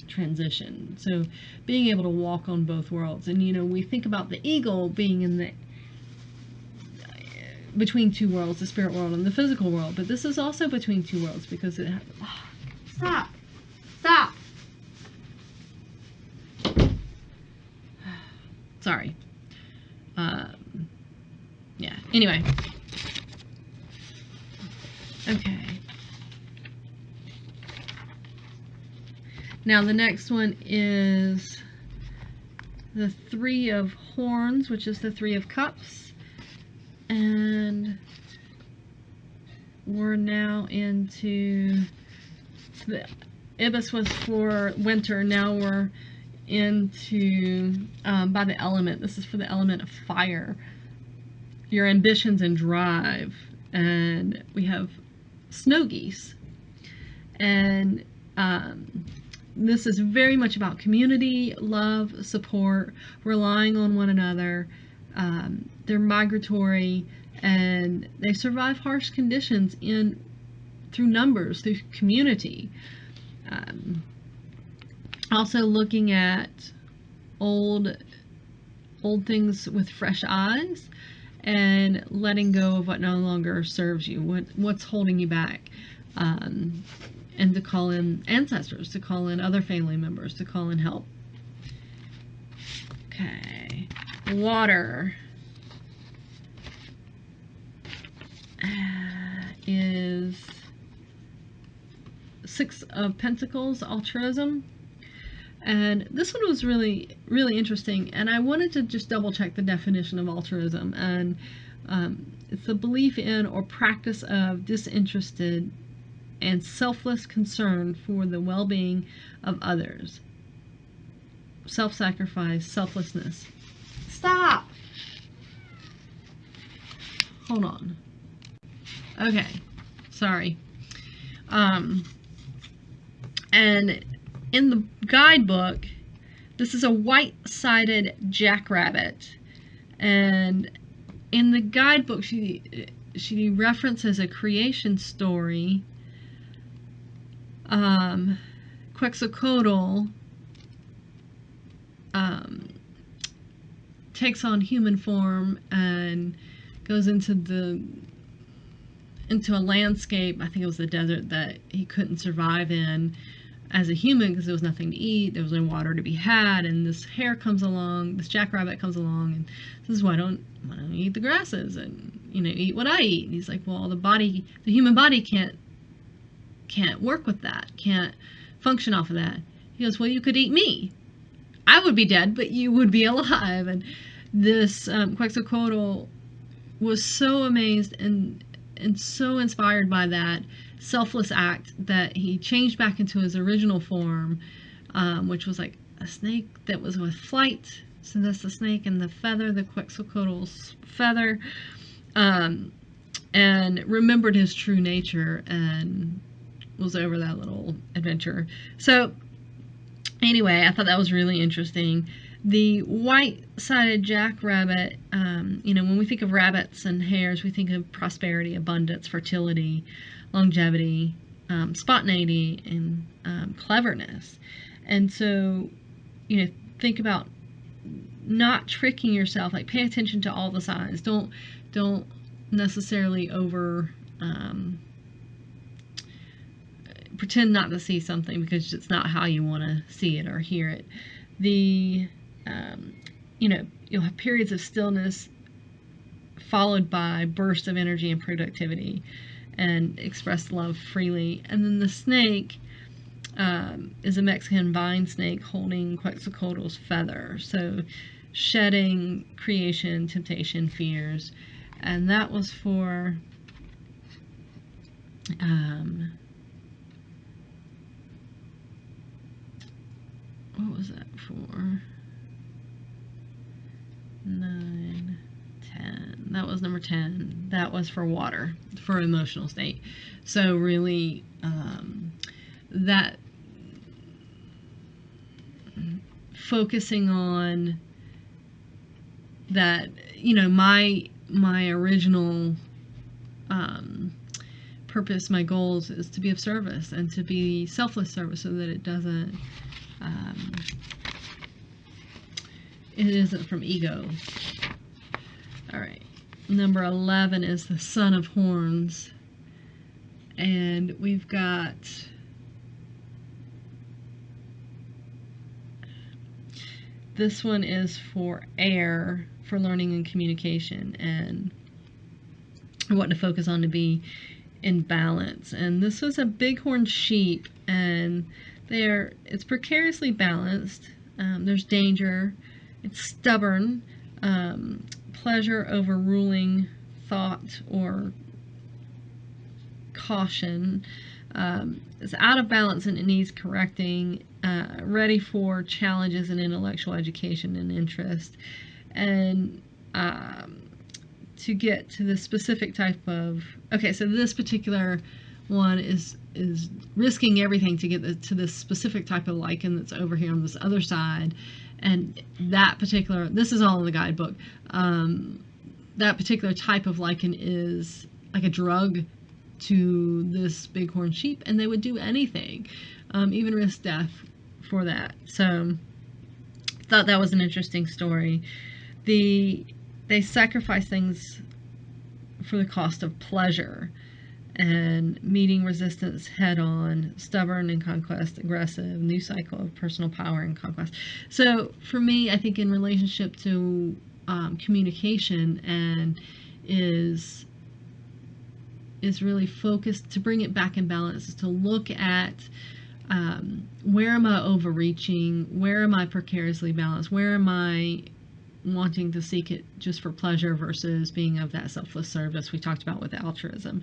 transition. So, being able to walk on both worlds. And we think about the eagle being in the between two worlds, the spirit world and the physical world. But this is also between two worlds because it has. Oh, stop! Stop! Sorry. Yeah. Anyway. Okay. Now the next one is the Three of Horns, which is the Three of Cups. And we're now into the Ibis was for winter. Now we're into by the element. This is for the element of fire. Your ambitions and drive. And we have snow geese. And this is very much about community, love, support, relying on one another. They're migratory, and they survive harsh conditions through numbers, through community. Also looking at old things with fresh eyes, and letting go of what no longer serves you, what's holding you back. And to call in ancestors, to call in other family members, to call in help. Okay. Water is Six of Pentacles, altruism. And this one was really, really interesting. And I wanted to just double check the definition of altruism. And it's the belief in or practice of disinterested and selfless concern for the well-being of others. Self-sacrifice, selflessness. Stop! Hold on. Okay. Sorry. And in the guidebook, this is a white-sided jackrabbit. And in the guidebook, she references a creation story. Quetzalcoatl takes on human form and goes into a landscape. I think it was the desert that he couldn't survive in as a human because there was nothing to eat, there was no water to be had, and this jackrabbit comes along, and says, why don't you eat the grasses and eat what I eat? And he's like, well, the human body can't work with that, can't function off of that. He goes, well, you could eat me. I would be dead, but you would be alive. And this Quetzalcoatl was so amazed and so inspired by that selfless act that he changed back into his original form, which was like a snake that was with flight. So that's the snake and the feather, the Quetzalcoatl's feather, and remembered his true nature and was over that little adventure. So anyway, I thought that was really interesting. The white-sided jackrabbit, when we think of rabbits and hares, we think of prosperity, abundance, fertility, longevity, spontaneity, and cleverness. And so, think about not tricking yourself. Like, pay attention to all the signs. Don't necessarily pretend not to see something because it's not how you want to see it or hear it. You'll have periods of stillness followed by bursts of energy and productivity, and express love freely. And then the snake is a Mexican vine snake holding Quetzalcoatl's feather. So shedding, creation, temptation, fears. And that was for what was that for? 9, 10. That was number 10. That was for water, for emotional state. So really, that focusing on that, my original purpose, my goals is to be of service and to be selfless service, so that it isn't from ego. All right. Number 11 is the Son of Horns. And we've got this one is for air, for learning and communication, and what to focus on to be in balance. And this was a bighorn sheep, and it's precariously balanced. There's danger. It's stubborn. Pleasure overruling thought or caution. It's out of balance and it needs correcting. Ready for challenges in intellectual education and interest. And to get to the specific type of... Okay, so this particular one is risking everything to get to this specific type of lichen that's over here on this other side. And that particular... This is all in the guidebook. That particular type of lichen is like a drug to this bighorn sheep, and they would do anything, even risk death for that. So thought that was an interesting story. They sacrifice things for the cost of pleasure and meeting resistance head on, stubborn and conquest, aggressive, new cycle of personal power and conquest. So for me, I think in relationship to communication, and is really focused to bring it back in balance, is to look at where am I overreaching, where am I precariously balanced, where am I wanting to seek it just for pleasure versus being of that selfless service we talked about with altruism.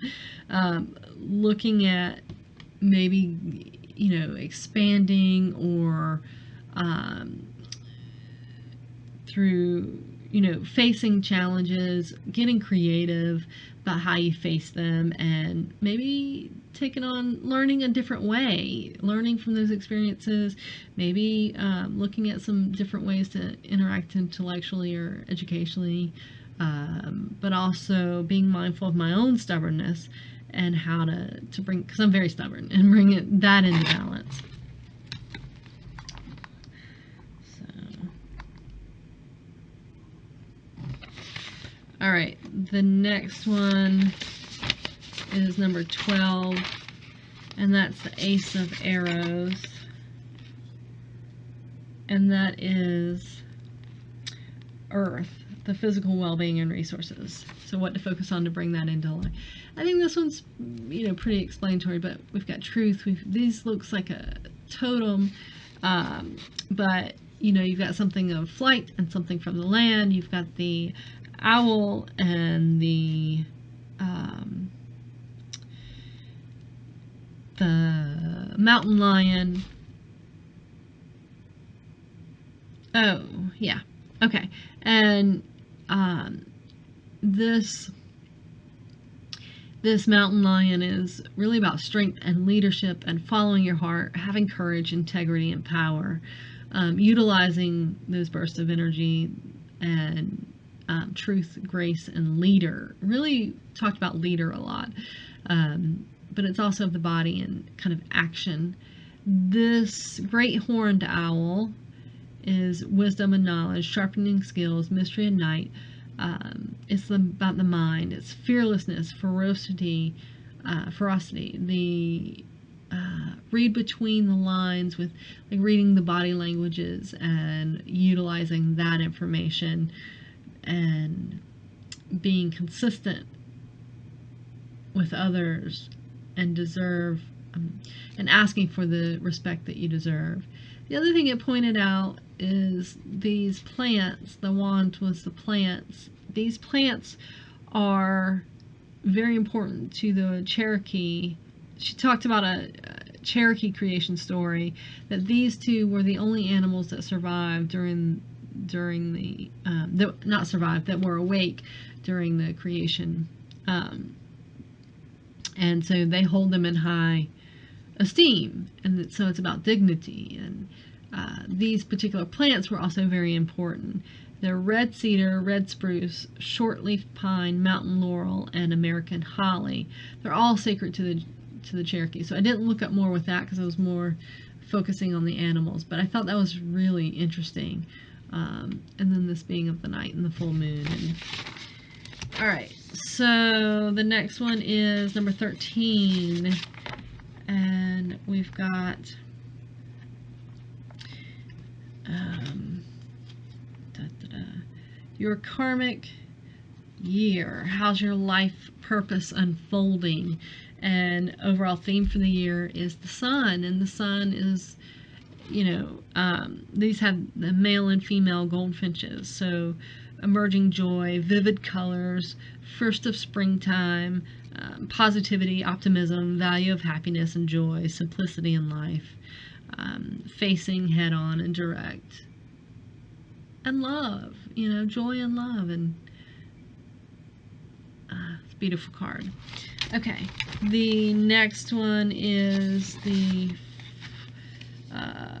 Looking at maybe, expanding or through, facing challenges, getting creative about how you face them, and maybe taking on learning a different way, learning from those experiences, maybe looking at some different ways to interact intellectually or educationally, but also being mindful of my own stubbornness and how to bring, because I'm very stubborn, and bring that into balance. All right, the next one is number 12, and that's the Ace of Arrows, and that is Earth, the physical well-being and resources. So what to focus on to bring that into life. I think this one's, pretty explanatory, but we've got truth. These looks like a totem, but, you've got something of flight and something from the land. You've got the owl and the mountain lion. Oh, yeah. Okay. And this mountain lion is really about strength and leadership and following your heart, having courage, integrity, and power, utilizing those bursts of energy and truth, grace, and leader. Really talked about leader a lot, but it's also of the body and kind of action. This great horned owl is wisdom and knowledge, sharpening skills, mystery and night. It's about the mind. It's fearlessness, ferocity. The read between the lines with like reading the body languages and utilizing that information, and being consistent with others and deserve and asking for the respect that you deserve. The other thing it pointed out is these plants. The wand was the plants. These plants are very important to the Cherokee. She talked about a Cherokee creation story, that these two were the only animals that survived during the not survived, that were awake during the creation, and so they hold them in high esteem, and so it's about dignity and these particular plants were also very important. They're red cedar, red spruce, shortleaf pine, mountain laurel, and American holly. They're all sacred to the Cherokee. So I didn't look up more with that because I was more focusing on the animals. But I thought that was really interesting. And then this being of the night and the full moon. And, all right. So the next one is number 13. And we've got your karmic year. How's your life purpose unfolding? And overall theme for the year is the sun. And the sun is, these have the male and female goldfinches. So emerging joy, vivid colors, first of springtime, positivity, optimism, value of happiness and joy, simplicity in life, facing head on and direct, and love, joy and love. And it's a beautiful card. Okay, the next one is the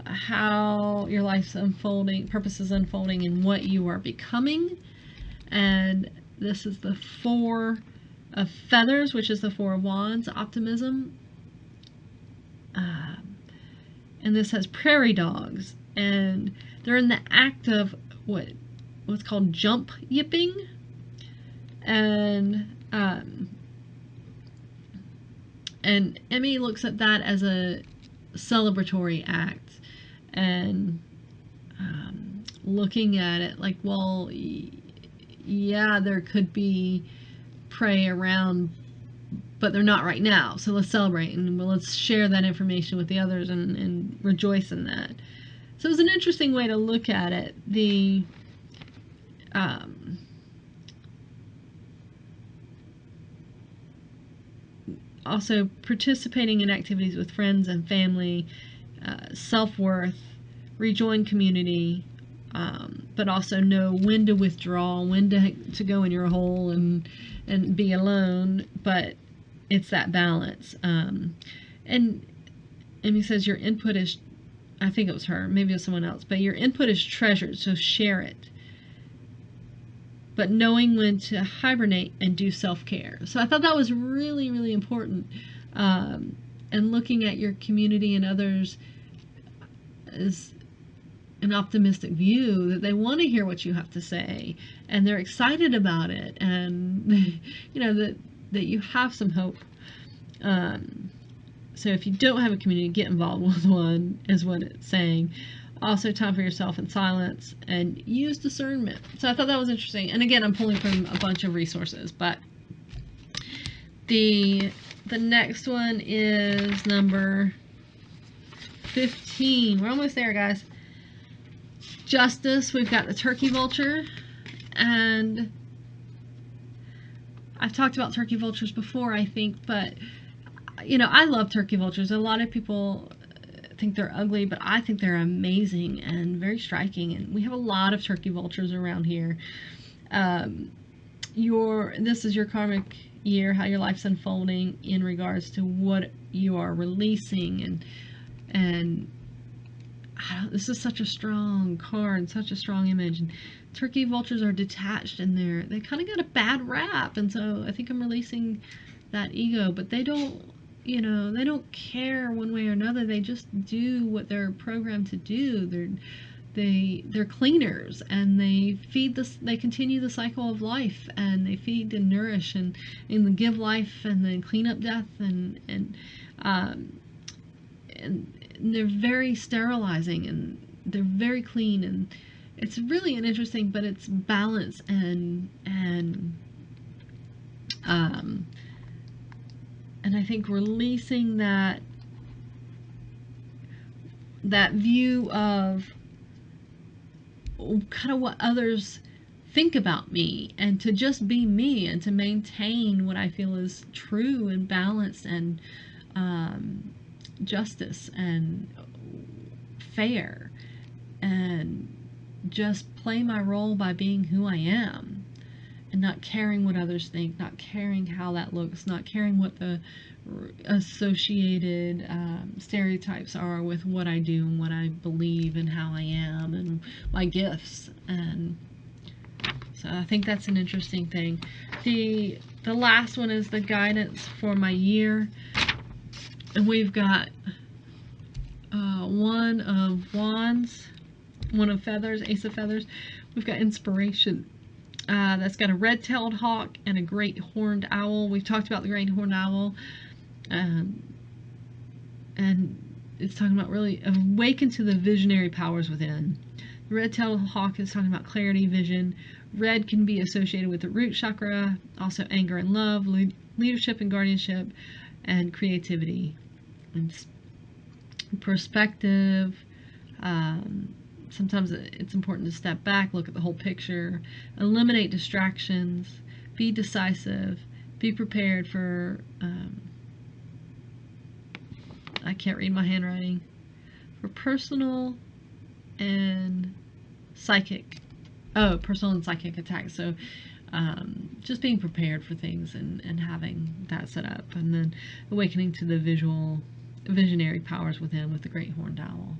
how your life's unfolding, purpose is unfolding, and what you are becoming. And this is the Four of Feathers, which is the Four of Wands, optimism. And this has prairie dogs, and they're in the act of what's called jump yipping. And Emmy looks at that as a celebratory act, and looking at it like, well, yeah, there could be prey around, but they're not right now, so let's celebrate, and let's share that information with the others and rejoice in that. So it was an interesting way to look at it. The also participating in activities with friends and family, self-worth, rejoin community, but also know when to withdraw, when to go in your hole and be alone, but it's that balance. And Emmy says your input is, I think it was her, maybe it was someone else, but your input is treasured, so share it. But knowing when to hibernate and do self-care. So I thought that was really, really important. And looking at your community and others as an optimistic view, that they want to hear what you have to say, and they're excited about it, and that you have some hope. So if you don't have a community, get involved with one, is what it's saying. Also, time for yourself in silence, and use discernment. So I thought that was interesting. And again, I'm pulling from a bunch of resources, but the next one is number 15. We're almost there, guys. Justice. We've got the turkey vulture, and I've talked about turkey vultures before, I think, but I love turkey vultures. A lot of people think they're ugly, but I think they're amazing and very striking, and we have a lot of turkey vultures around here. This is your karmic year, how your life's unfolding in regards to what you are releasing, and this is such a strong card, such a strong image. And turkey vultures are detached, and they kind of got a bad rap, and so I think I'm releasing that ego, but they don't care one way or another. They just do what they're programmed to do. They're cleaners, and they continue the cycle of life, and they feed and nourish and give life, and then clean up death, and they're very sterilizing, and they're very clean, and it's really an interesting, but it's balance and I think releasing that view of kind of what others think about me, and to just be me, and to maintain what I feel is true and balanced and justice and fair, and just play my role by being who I am, and not caring what others think, not caring how that looks, not caring what the associated stereotypes are with what I do and what I believe and how I am and my gifts. And so I think that's an interesting thing. The last one is the guidance for my year, and we've got one of wands, one of feathers, ace of feathers. We've got inspiration. That's got a red-tailed hawk and a great horned owl. We've talked about the great horned owl, and it's talking about really awaken to the visionary powers within. The red-tailed hawk is talking about clarity, vision. Red can be associated with the root chakra, also anger and love, leadership and guardianship, and creativity, and perspective. Sometimes it's important to step back, look at the whole picture, eliminate distractions, be decisive, be prepared for, I can't read my handwriting, for personal and psychic attacks. So just being prepared for things and having that set up, and then awakening to the visionary powers within with the great horned owl.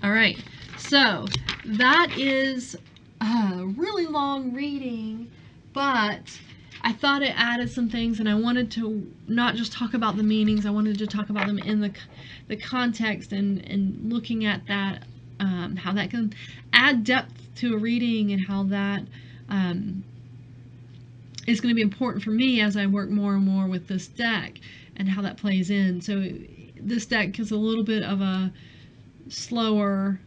All right, so that is a really long reading, but I thought it added some things, and I wanted to not just talk about the meanings, I wanted to talk about them in the context and looking at that, how that can add depth to a reading, and how that is going to be important for me as I work more and more with this deck, and how that plays in. So this deck is a little bit of a slower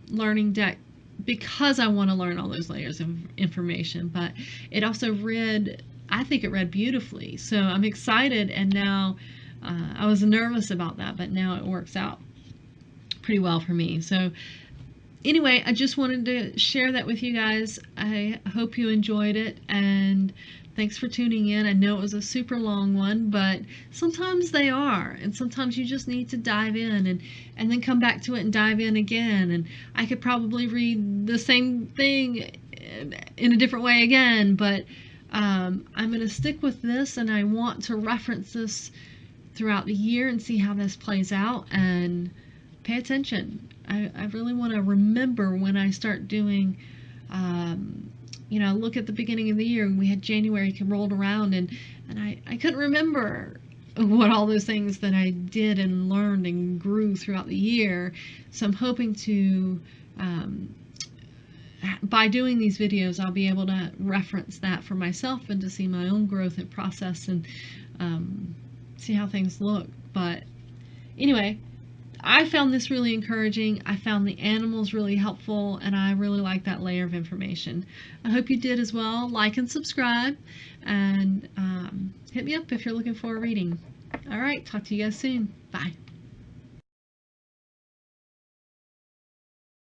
learning deck because I want to learn all those layers of information, but it also I think it read beautifully, so I'm excited. And now I was nervous about that, but now it works out pretty well for me. So anyway, I just wanted to share that with you guys. I hope you enjoyed it, and thanks for tuning in. I know it was a super long one, but sometimes they are, and sometimes you just need to dive in and then come back to it and dive in again. And I could probably read the same thing in a different way again, but I'm going to stick with this, and I want to reference this throughout the year and see how this plays out, and pay attention. I really want to remember when I start doing, look at the beginning of the year, and we had January rolled around, and I couldn't remember what all those things that I did and learned and grew throughout the year. So I'm hoping to, by doing these videos, I'll be able to reference that for myself and to see my own growth and process, and see how things look. But anyway, I found this really encouraging. I found the animals really helpful, and I really like that layer of information. I hope you did as well. Like and subscribe, and hit me up if you're looking for a reading. All right, talk to you guys soon. Bye.